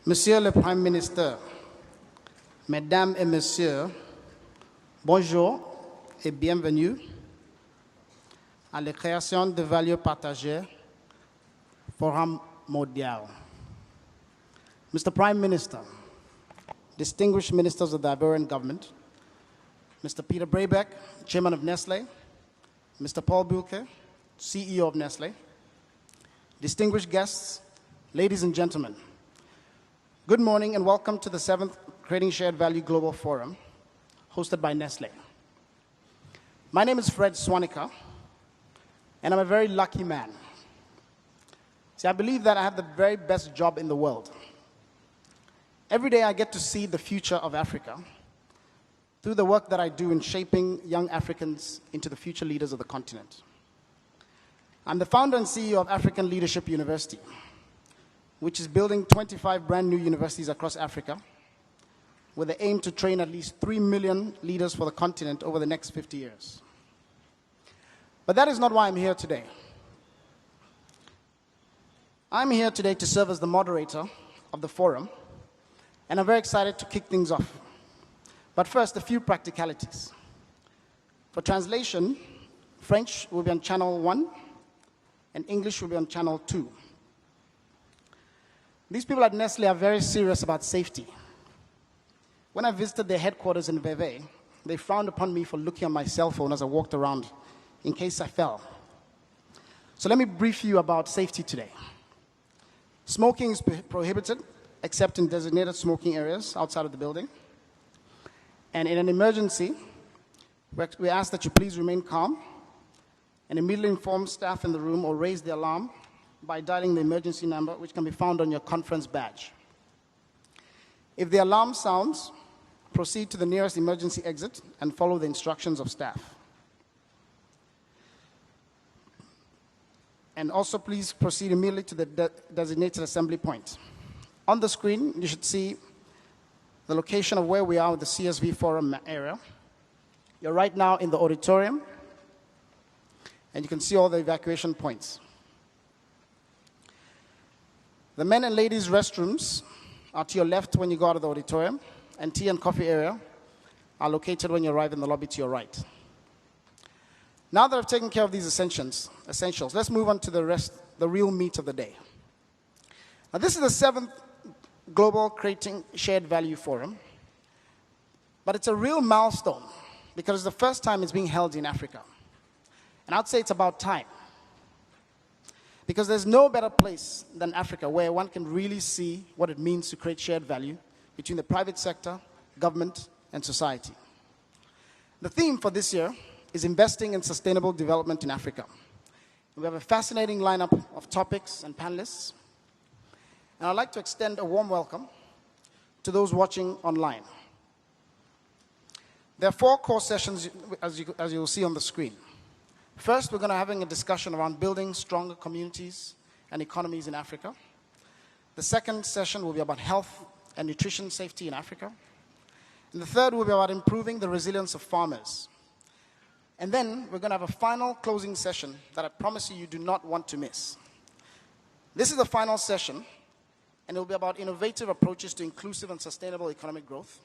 Monsieur le Prime Ministre, Mesdames et Messieurs, bonjour et bienvenue à la création de valeur partagée, Forum mondial. Mr. Prime Minister, distinguished ministers of the Ivorian government, Mr. Peter Brabeck, Chairman of Nestlé, Mr. Paul Bulke, CEO of Nestlé, distinguished guests, ladies and gentlemen, good morning and welcome to the 7th Creating Shared Value Global Forum, hosted by Nestlé. My name is Fred Swanica, and I'm a very lucky man. See, I believe that I have the very best job in the world. Every day I get to see the future of Africa through the work that I do in shaping young Africans into the future leaders of the continent. I'm the founder and CEO of African Leadership University, which is building 25 brand new universities across Africa with the aim to train at least 3 million leaders for the continent over the next 50 years. But that is not why I'm here today. I'm here today to serve as the moderator of the forum, and I'm very excited to kick things off. But first, a few practicalities. For translation, French will be on channel 1, and English will be on channel 2. These people at Nestlé are very serious about safety. When I visited their headquarters in Vevey, they frowned upon me for looking at my cell phone as I walked around in case I fell. So let me brief you about safety today. Smoking is prohibited, except in designated smoking areas outside of the building. And in an emergency, we ask that you please remain calm and immediately inform staff in the room or raise the alarm by dialing the emergency number, which can be found on your conference badge. If the alarm sounds, proceed to the nearest emergency exit and follow the instructions of staff. And also please proceed immediately to the designated assembly point. On the screen, you should see the location of where we are with the CSV forum area. You're right now in the auditorium, and you can see all the evacuation points. The men and ladies' restrooms are to your left when you go out of the auditorium, and tea and coffee area are located when you arrive in the lobby to your right. Now that I've taken care of these essentials, let's move on to the real meat of the day. Now, this is the 7th Global Creating Shared Value Forum, but it's a real milestone because it's the first time it's being held in Africa. And I'd say it's about time, because there's no better place than Africa where one can really see what it means to create shared value between the private sector, government, and society. The theme for this year is investing in sustainable development in Africa. We have a fascinating lineup of topics and panelists. And I'd like to extend a warm welcome to those watching online. There are 4 core sessions, as you will see on the screen. First, we're going to be having a discussion around building stronger communities and economies in Africa. The second session will be about health and nutrition safety in Africa. And the third will be about improving the resilience of farmers. And then we're going to have a final closing session that I promise you do not want to miss. This is the final session, and it will be about innovative approaches to inclusive and sustainable economic growth.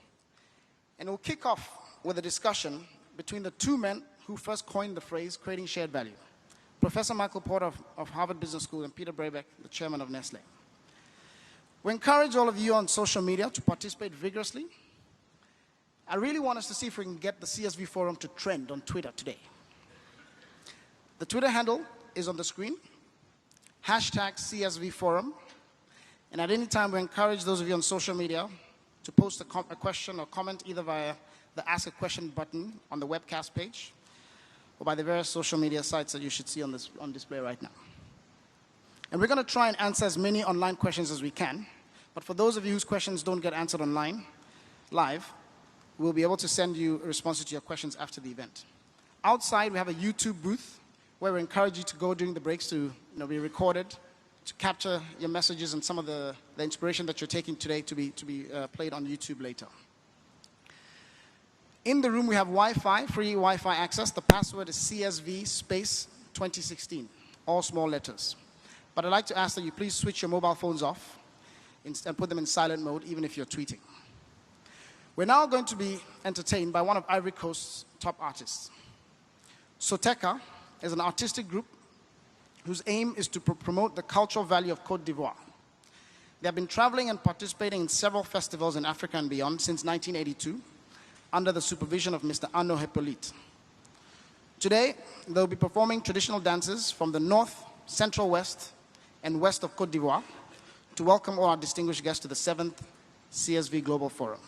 And it will kick off with a discussion between the 2 men who first coined the phrase creating shared value, Professor Michael Porter of Harvard Business School and Peter Brabeck, the chairman of Nestlé. We encourage all of you on social media to participate vigorously. I really want us to see if we can get the CSV forum to trend on Twitter today. The Twitter handle is on the screen, #CSV forum. And at any time, we encourage those of you on social media to post a question or comment either via the Ask a Question button on the webcast page or by the various social media sites that you should see on display right now. And we're going to try and answer as many online questions as we can. But for those of you whose questions don't get answered online, live, we'll be able to send you responses to your questions after the event. Outside, we have a YouTube booth where we encourage you to go during the breaks to be recorded, to capture your messages and some of the inspiration that you're taking today to be played on YouTube later. In the room, we have Wi-Fi, free Wi-Fi access. The password is CSV space 2016, all small letters. But I'd like to ask that you please switch your mobile phones off and put them in silent mode, even if you're tweeting. We're now going to be entertained by one of Ivory Coast's top artists. Soteka is an artistic group whose aim is to promote the cultural value of Côte d'Ivoire. They have been traveling and participating in several festivals in Africa and beyond since 1982, under the supervision of Mr. Arnaud Hippolyte. Today, they'll be performing traditional dances from the north, central west, and west of Côte d'Ivoire to welcome all our distinguished guests to the 7th CSV Global Forum.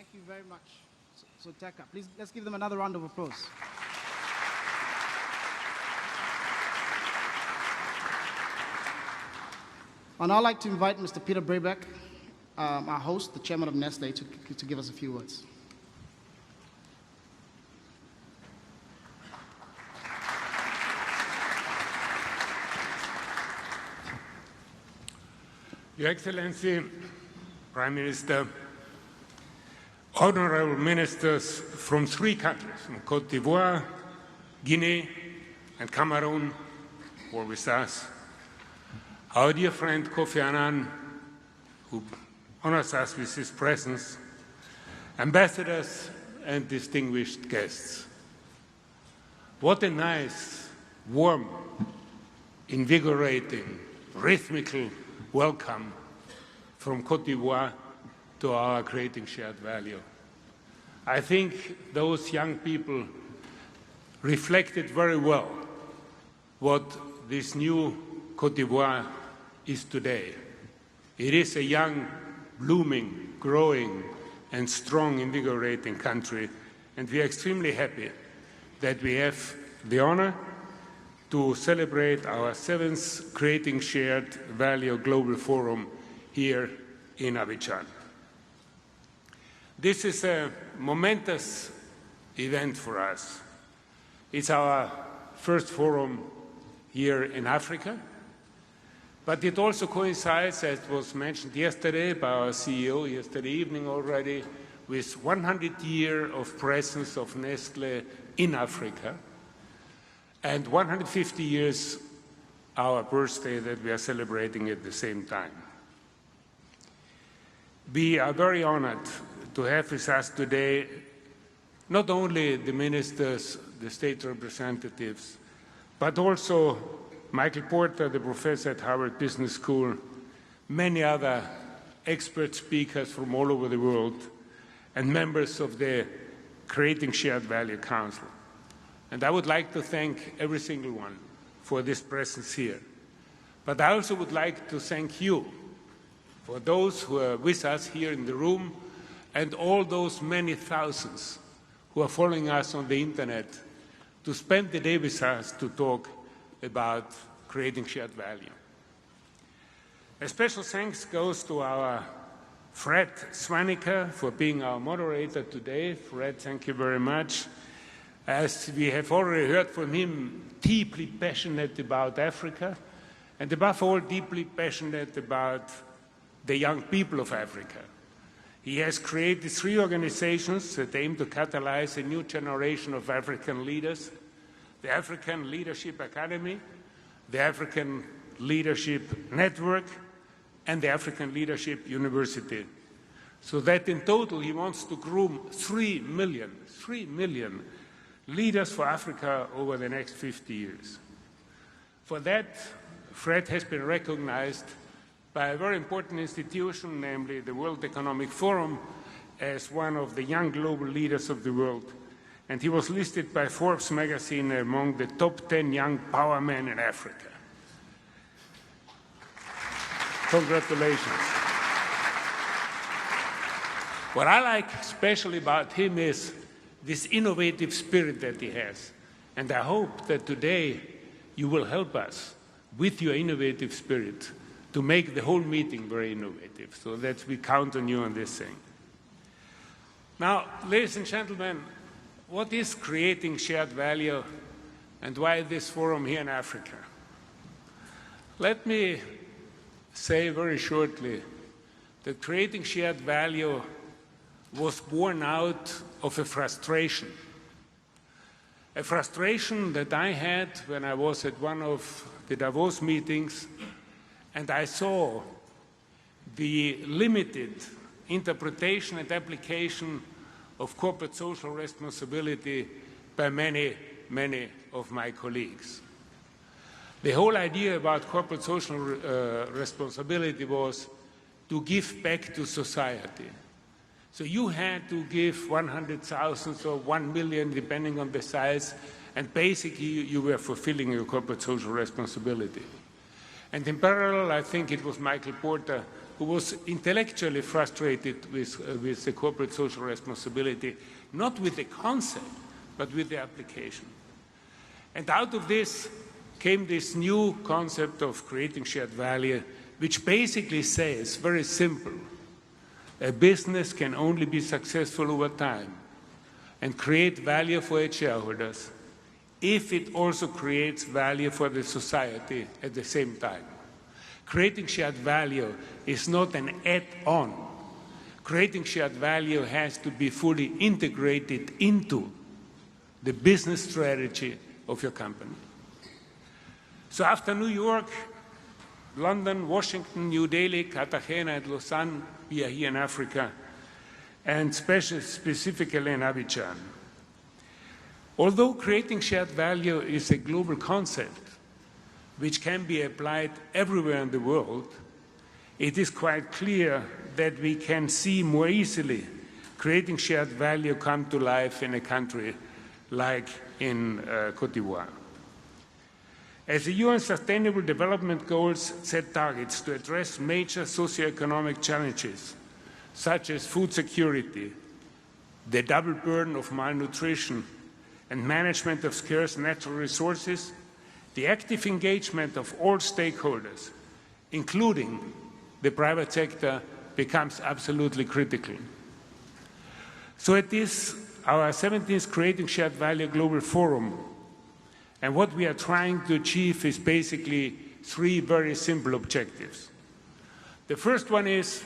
Thank you very much, Soteka. Please, let's give them another round of applause. And I'd like to invite Mr. Peter Brabeck, our host, the chairman of Nestlé, to give us a few words. Your Excellency, Prime Minister, honorable ministers from 3 countries, from Côte d'Ivoire, Guinea, and Cameroon, who are with us, our dear friend Kofi Annan, who honors us with his presence, ambassadors and distinguished guests. What a nice, warm, invigorating, rhythmical welcome from Côte d'Ivoire to our Creating Shared Value. I think those young people reflected very well what this new Côte d'Ivoire is today. It is a young, blooming, growing, and strong, invigorating country, and we are extremely happy that we have the honor to celebrate our 7th Creating Shared Value Global Forum here in Abidjan. This is a momentous event for us. It's our first forum here in Africa, but it also coincides, as was mentioned yesterday by our CEO yesterday evening already, with 100 years of presence of Nestlé in Africa, and 150 years our birthday that we are celebrating at the same time. We are very honored to have with us today not only the ministers, the state representatives, but also Michael Porter, the professor at Harvard Business School, many other expert speakers from all over the world, and members of the Creating Shared Value Council. And I would like to thank every single one for this presence here. But I also would like to thank you for those who are with us here in the room and all those many thousands who are following us on the internet to spend the day with us to talk about creating shared value. A special thanks goes to our Fred Swanica for being our moderator today. Fred, thank you very much. As we have already heard from him, deeply passionate about Africa, and above all, deeply passionate about the young people of Africa. He has created 3 organizations that aim to catalyze a new generation of African leaders: the African Leadership Academy, the African Leadership Network, and the African Leadership University. So that in total he wants to groom 3 million leaders for Africa over the next 50 years. For that, Fred has been recognized by a very important institution, namely the World Economic Forum, as one of the young global leaders of the world. And he was listed by Forbes magazine among the top 10 young power men in Africa. Congratulations. What I like especially about him is this innovative spirit that he has. And I hope that today you will help us with your innovative spirit to make the whole meeting very innovative, so that we count on you on this thing. Now, ladies and gentlemen, what is creating shared value and why this forum here in Africa? Let me say very shortly that creating shared value was born out of a frustration that I had when I was at one of the Davos meetings, and I saw the limited interpretation and application of corporate social responsibility by many of my colleagues. The whole idea about corporate social responsibility was to give back to society. So you had to give 100,000 or 1 million, depending on the size, and basically you were fulfilling your corporate social responsibility. And in parallel, I think it was Michael Porter who was intellectually frustrated with the corporate social responsibility, not with the concept, but with the application. And out of this came this new concept of creating shared value, which basically says, very simple, a business can only be successful over time and create value for its shareholders if it also creates value for the society at the same time. Creating shared value is not an add-on. Creating shared value has to be fully integrated into the business strategy of your company. So after New York, London, Washington, New Delhi, Cartagena, and Lausanne, we are here in Africa, and specifically in Abidjan. Although creating shared value is a global concept which can be applied everywhere in the world, it is quite clear that we can see more easily creating shared value come to life in a country like in Côte d'Ivoire. As the UN Sustainable Development Goals set targets to address major socioeconomic challenges, such as food security, the double burden of malnutrition, and management of scarce natural resources, the active engagement of all stakeholders, including the private sector, becomes absolutely critical. So it is our 17th Creating Shared Value Global Forum, and what we are trying to achieve is basically three very simple objectives. The first one is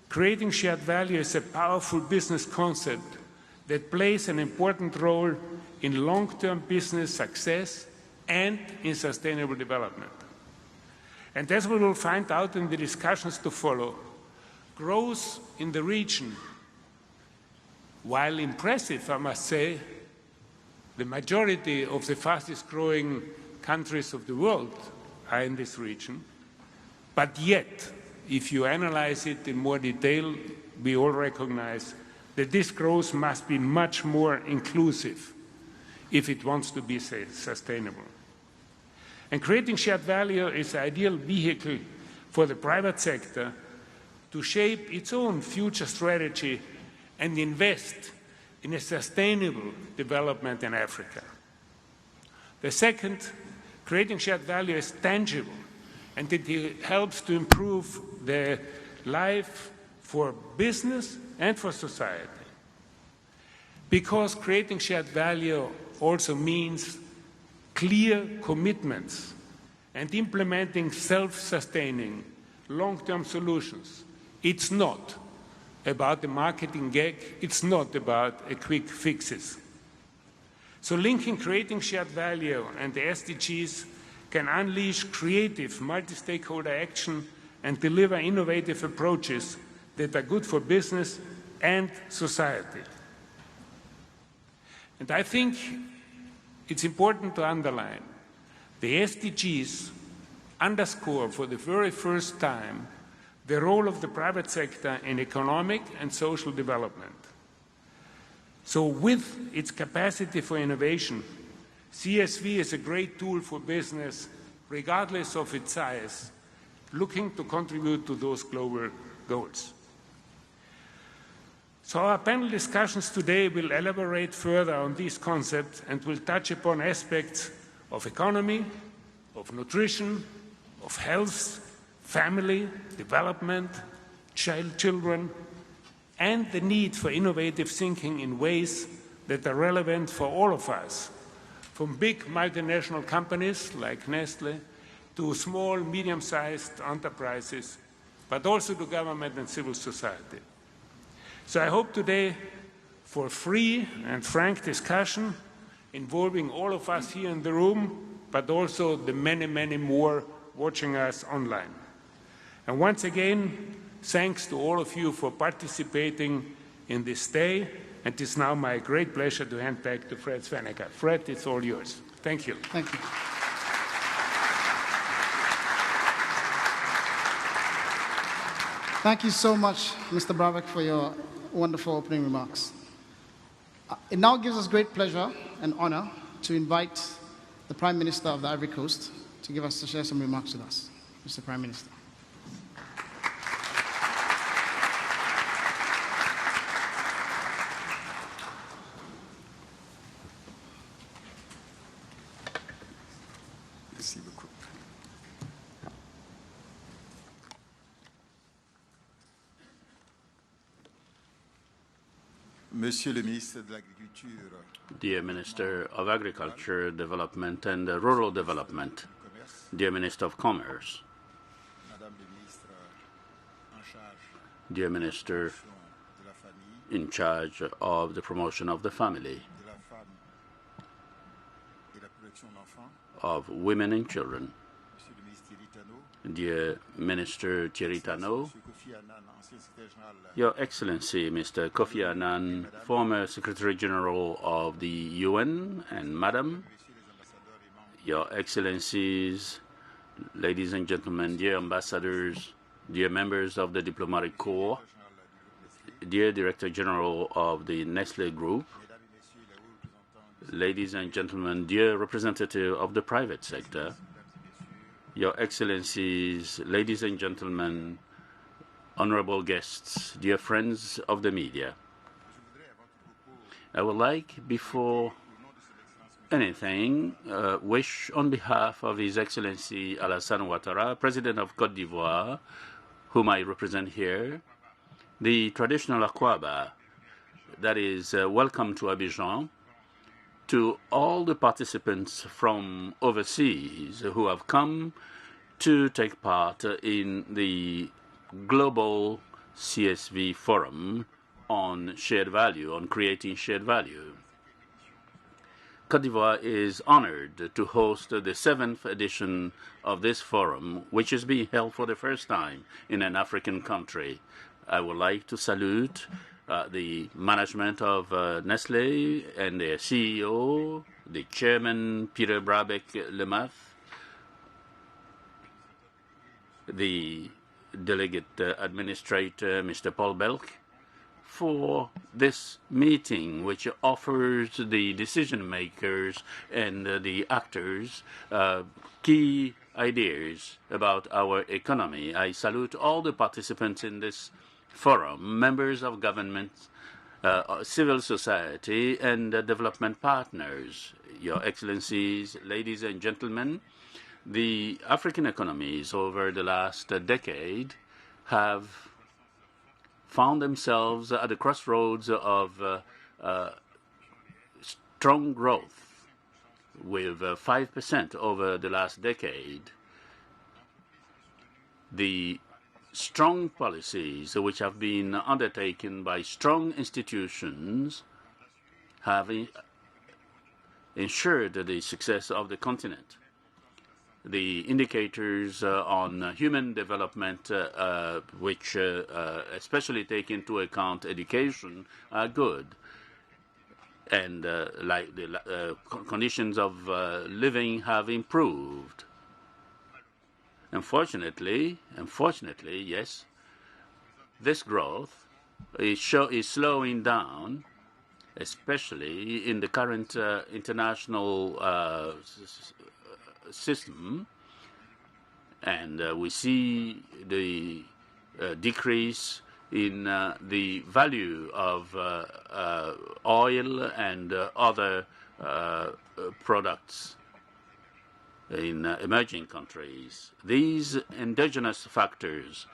creating shared value is a powerful business concept that plays an important role in long-term business success and in sustainable development. And as we will find out in the discussions to follow, growth in the region, while impressive, I must say, the majority of the fastest growing countries of the world are in this region, but yet, if you analyze it in more detail, we all recognize that this growth must be much more inclusive if it wants to be sustainable. And creating shared value is the ideal vehicle for the private sector to shape its own future strategy and invest in a sustainable development in Africa. The second, creating shared value is tangible, and it helps to improve the life for business and for society. Because creating shared value also means clear commitments and implementing self-sustaining long-term solutions. It's not about the marketing gag, it's not about a quick fixes. So linking creating shared value and the SDGs can unleash creative multi-stakeholder action and deliver innovative approaches that are good for business and society. And I think it's important to underline the SDGs underscore for the very first time the role of the private sector in economic and social development. So with its capacity for innovation, CSV is a great tool for business, regardless of its size, looking to contribute to those global goals. So our panel discussions today will elaborate further on these concepts and will touch upon aspects of economy, of nutrition, of health, family, development, children, and the need for innovative thinking in ways that are relevant for all of us, from big multinational companies like Nestlé to small, medium-sized enterprises, but also to government and civil society. So I hope today for free and frank discussion involving all of us here in the room, but also the many, many more watching us online. And once again, thanks to all of you for participating in this day. And it is now my great pleasure to hand back to Fred Svaneker. Fred, it's all yours. Thank you. Thank you. Thank you so much, Mr. Brabeck, for your wonderful opening remarks. It now gives us great pleasure and honor to invite the Prime Minister of the Ivory Coast to share some remarks with us. Mr. Prime Minister. Monsieur le ministre de l'Agriculture, Dear Minister of Agriculture, Development and Rural Development, dear Minister of Commerce, Madame le ministre en charge dear Minister de la famille, in charge of the promotion of the family, de la femme et la protection de l'enfant, of women and children, Monsieur le ministre Thierry Tanot, dear Minister Thierry Tanot, Monsieur Kofi Annan, ancien secrétaire général, Your Excellency Mr. Kofi Annan, former Secretary General of the UN, and Madam, Messieurs les ambassadeurs et membres Your Excellencies, ladies and gentlemen, dear ambassadors, dear members of the Diplomatic Corps, dear Director General of the Nestlé Group, Mesdames et Messieurs les hauts représentants, ladies and gentlemen, dear representative of the private sector, Your Excellencies, ladies and gentlemen, honorable guests, dear friends of the media. I would like, before anything, wish on behalf of His Excellency Alassane Ouattara, President of Côte d'Ivoire, whom I represent here, the traditional Akwaba, that is, welcome to Abidjan, to all the participants from overseas who have come to take part in the Global CSV Forum on shared value, on creating shared value. Côte d'Ivoire is honored to host the 7th edition of this forum, which is being held for the first time in an African country. I would like to salute the management of Nestlé and their CEO, the Chairman Peter Brabeck-Letmanthe, the Delegate Administrator Mr. Paul Belk, for this meeting, which offers the decision makers and the actors key ideas about our economy. I salute all the participants in this forum, members of government, civil society, and development partners. Your Excellencies, ladies and gentlemen, the African economies over the last decade have found themselves at the crossroads of strong growth, with 5% over the last decade. The strong policies which have been undertaken by strong institutions have ensured the success of the continent. The indicators on human development, which especially take into account education, are good. And like the conditions of living have improved. Unfortunately, yes, this growth is slowing down, especially in the current international system, and we see the decrease in the value of oil and other products in emerging countries. These endogenous factors,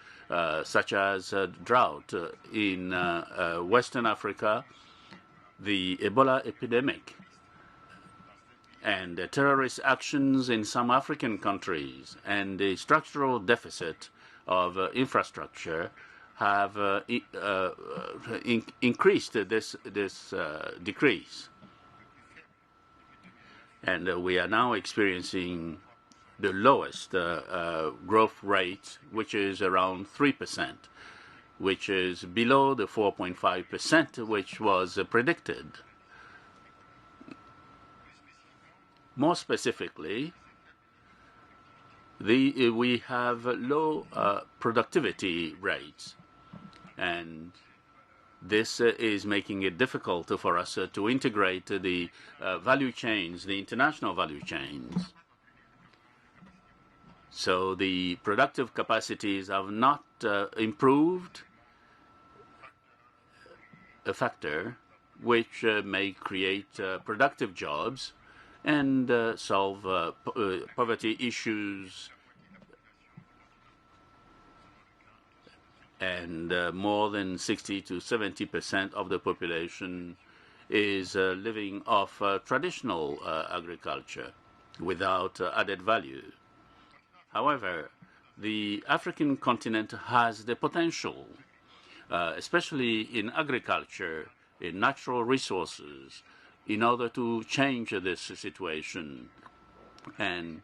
such as drought in Western Africa, the Ebola epidemic, and terrorist actions in some African countries, and the structural deficit of infrastructure have increased this decrease. And we are now experiencing the lowest growth rate, which is around 3%, which is below the 4.5% which was predicted. More specifically, we have low productivity rates, and this is making it difficult for us to integrate the value chains, the international value chains. So the productive capacities have not improved, a factor which may create productive jobs and solve poverty issues and more than 60 to 70% of the population is living off traditional agriculture without added value. However, the African continent has the potential, especially in agriculture, in natural resources, in order to change this situation. And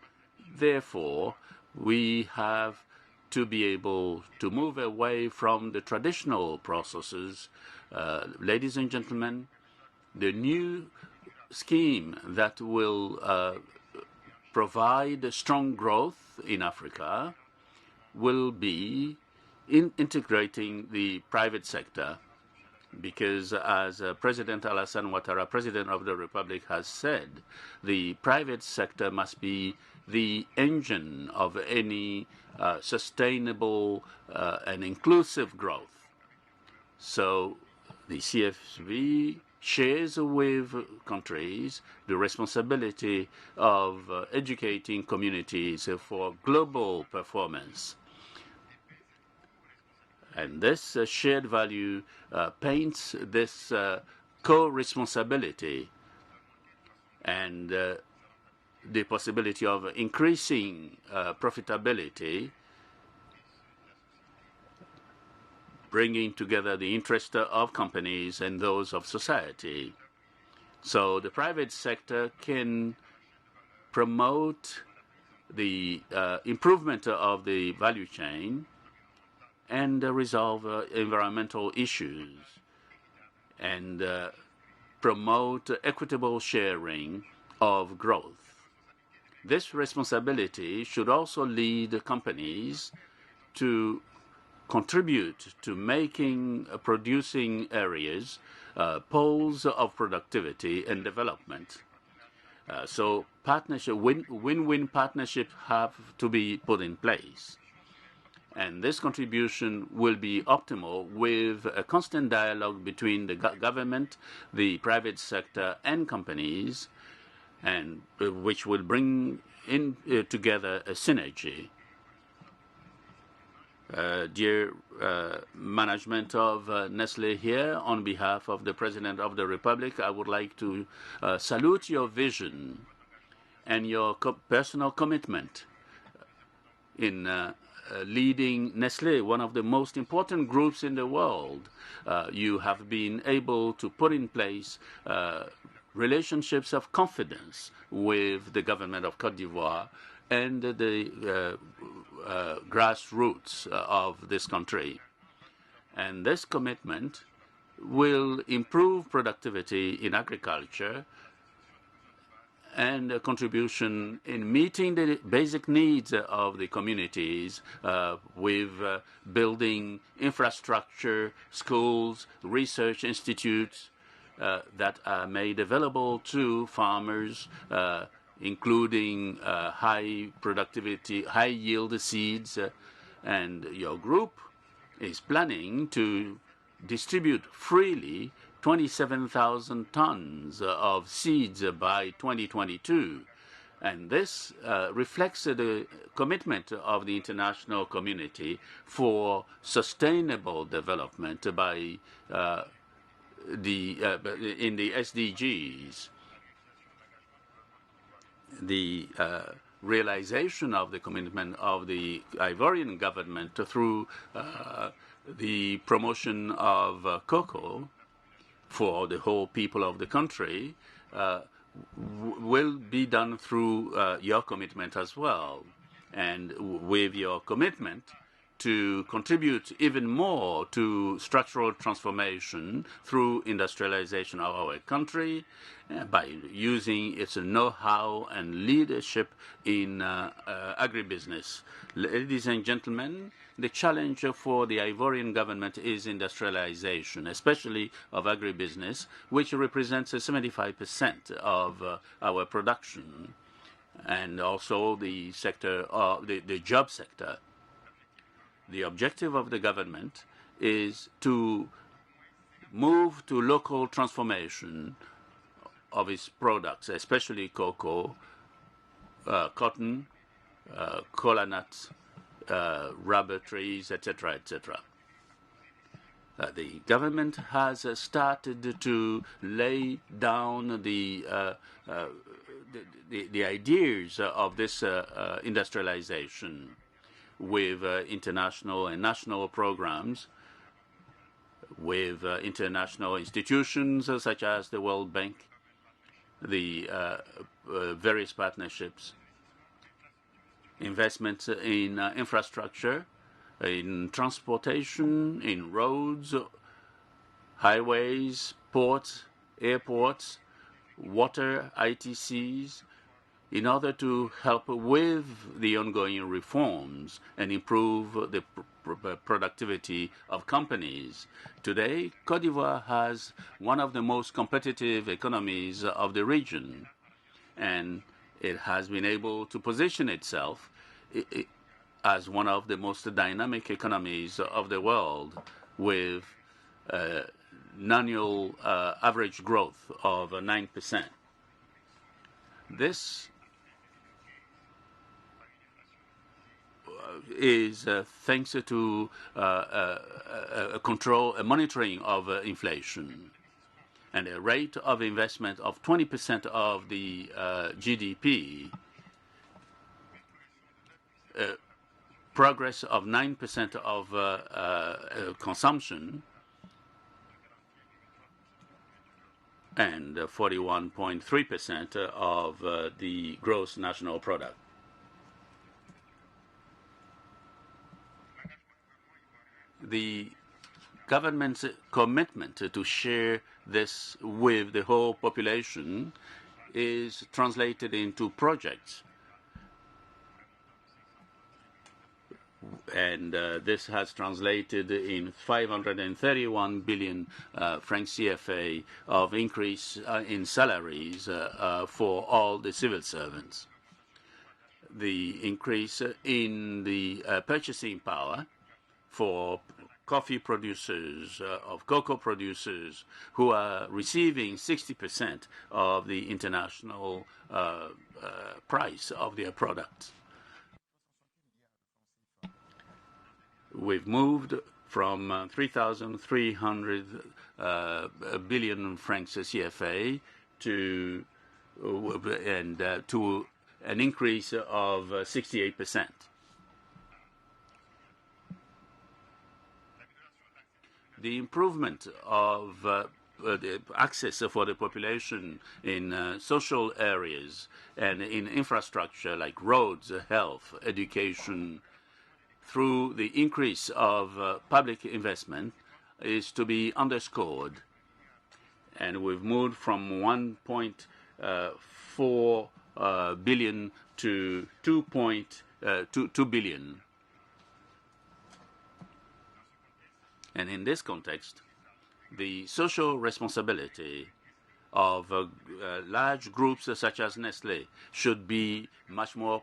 therefore, we have to be able to move away from the traditional processes. Ladies and gentlemen, the new scheme that will provide strong growth in Africa will be in integrating the private sector, because as President Alassane Ouattara, President of the Republic, has said, the private sector must be the engine of any sustainable and inclusive growth. So the CSV shares with countries the responsibility of educating communities for global performance. And this shared value paints this co-responsibility and the possibility of increasing profitability, bringing together the interest of companies and those of society. So the private sector can promote the improvement of the value chain and resolve environmental issues and promote equitable sharing of growth. This responsibility should also lead companies to contribute to making producing areas poles of productivity and development. So win-win partnerships have to be put in place. And this contribution will be optimal with a constant dialogue between the government, the private sector, and companies, and which will bring in together a synergy. Dear management of Nestlé, here, on behalf of the President of the Republic, I would like to salute your vision and your personal commitment in leading Nestlé, one of the most important groups in the world. You have been able to put in place relationships of confidence with the government of Côte d'Ivoire and the grassroots of this country. And this commitment will improve productivity in agriculture and a contribution in meeting the basic needs of the communities with building infrastructure, schools, research institutes that are made available to farmers, including high productivity, high yield seeds. And your group is planning to distribute freely 27,000 tons of seeds by 2022. And this reflects the commitment of the international community for sustainable development by in the SDGs. The realization of the commitment of the Ivorian government through the promotion of cocoa for the whole people of the country will be done through your commitment as well. And with your commitment to contribute even more to structural transformation through industrialization of our country by using its know-how and leadership in agribusiness. Ladies and gentlemen, the challenge for the Ivorian government is industrialization, especially of agribusiness, which represents 75% of our production, and also the sector of the job sector. The objective of the government is to move to local transformation of its products, especially cocoa, cotton, cola nuts, rubber trees, etc., etc. The government has started to lay down the ideas of this industrialization with international and national programs, with international institutions such as the World Bank, the various partnerships, investments in infrastructure, in transportation, in roads, highways, ports, airports, water, ITCs, in order to help with the ongoing reforms and improve the productivity of companies. Today, Côte d'Ivoire has one of the most competitive economies of the region, and it has been able to position itself as one of the most dynamic economies of the world, with an annual average growth of 9%. This is thanks to a monitoring of inflation and a rate of investment of 20% of the GDP, progress of 9% of consumption, and 41.3% of the gross national product. The government's commitment to share this with the whole population is translated into projects. And this has translated in 531 billion franc CFA of increase in salaries for all the civil servants. The increase in the purchasing power for coffee producers, of cocoa producers, who are receiving 60% of the international price of their products. We've moved from 3,300 billion francs CFA to an increase of 68%. The improvement of the access for the population in social areas and in infrastructure like roads, health, education, through the increase of public investment is to be underscored. And we've moved from 1.4 billion to 2 billion. And in this context, the social responsibility of large groups such as Nestlé should be much more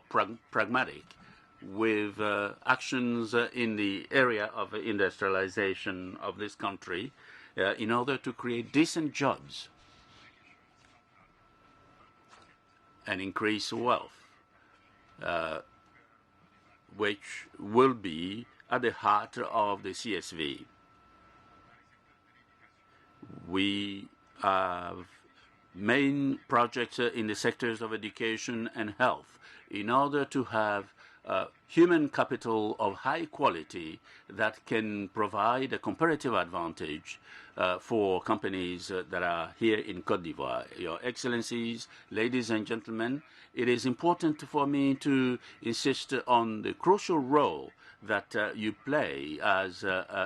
pragmatic, with actions in the area of industrialization of this country in order to create decent jobs and increase wealth, which will be at the heart of the CSV. We have main projects in the sectors of education and health in order to have human capital of high quality that can provide a comparative advantage for companies that are here in Côte d'Ivoire. Your Excellencies, ladies and gentlemen, it is important for me to insist on the crucial role that you play as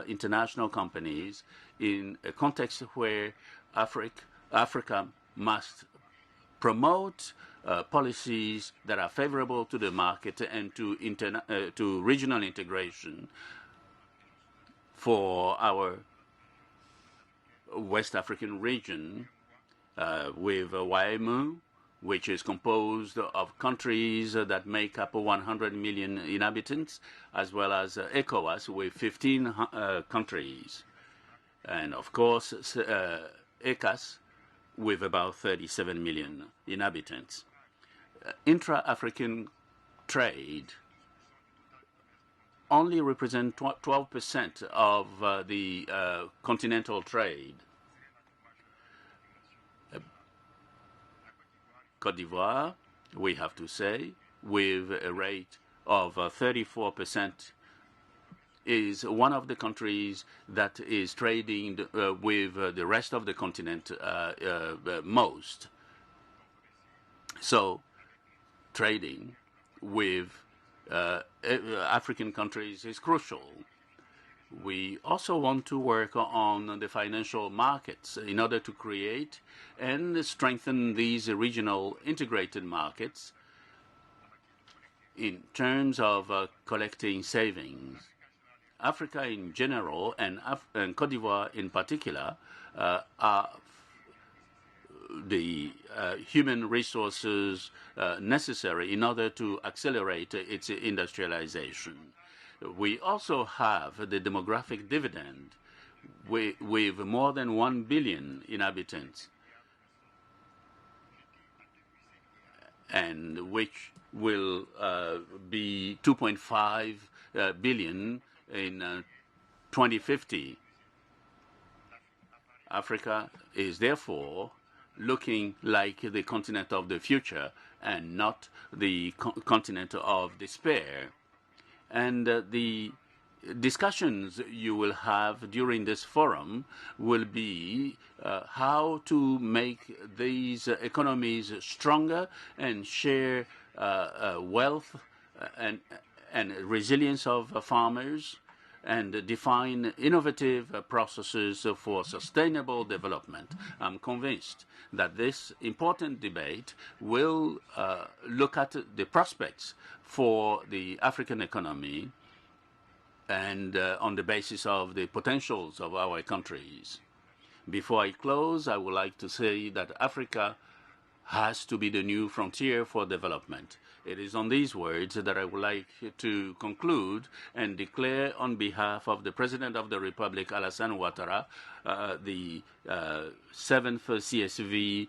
international companies in a context where Africa must promote policies that are favorable to the market and to regional integration for our West African region, with WAEMU, which is composed of countries that make up 100 million inhabitants, as well as ECOWAS with 15 countries. And of course, ECAS with about 37 million inhabitants. Intra-African trade only represent 12% of the continental trade. Côte d'Ivoire, we have to say, with a rate of 34%, is one of the countries that is trading with the rest of the continent most. So trading with African countries is crucial. We also want to work on the financial markets in order to create and strengthen these regional integrated markets in terms of collecting savings. Africa in general and Côte d'Ivoire in particular are the human resources necessary in order to accelerate its industrialization. We also have the demographic dividend with more than 1 billion inhabitants, and which will be 2.5 billion in 2050. Africa is therefore looking like the continent of the future and not the continent of despair. And the discussions you will have during this forum will be how to make these economies stronger and share wealth and resilience of farmers, and define innovative processes for sustainable development. I'm convinced that this important debate will look at the prospects for the African economy and on the basis of the potentials of our countries. Before I close, I would like to say that Africa has to be the new frontier for development. It is on these words that I would like to conclude and declare on behalf of the President of the Republic, Alassane Ouattara, the 7th CSV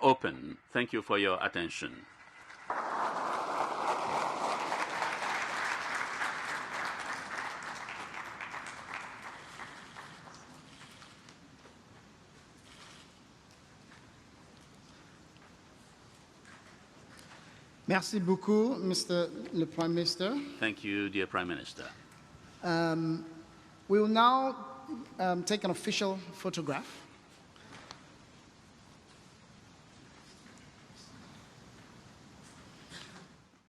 open. Thank you for your attention. Merci beaucoup, Mr. le Prime Minister. Thank you, dear Prime Minister. We will now take an official photograph.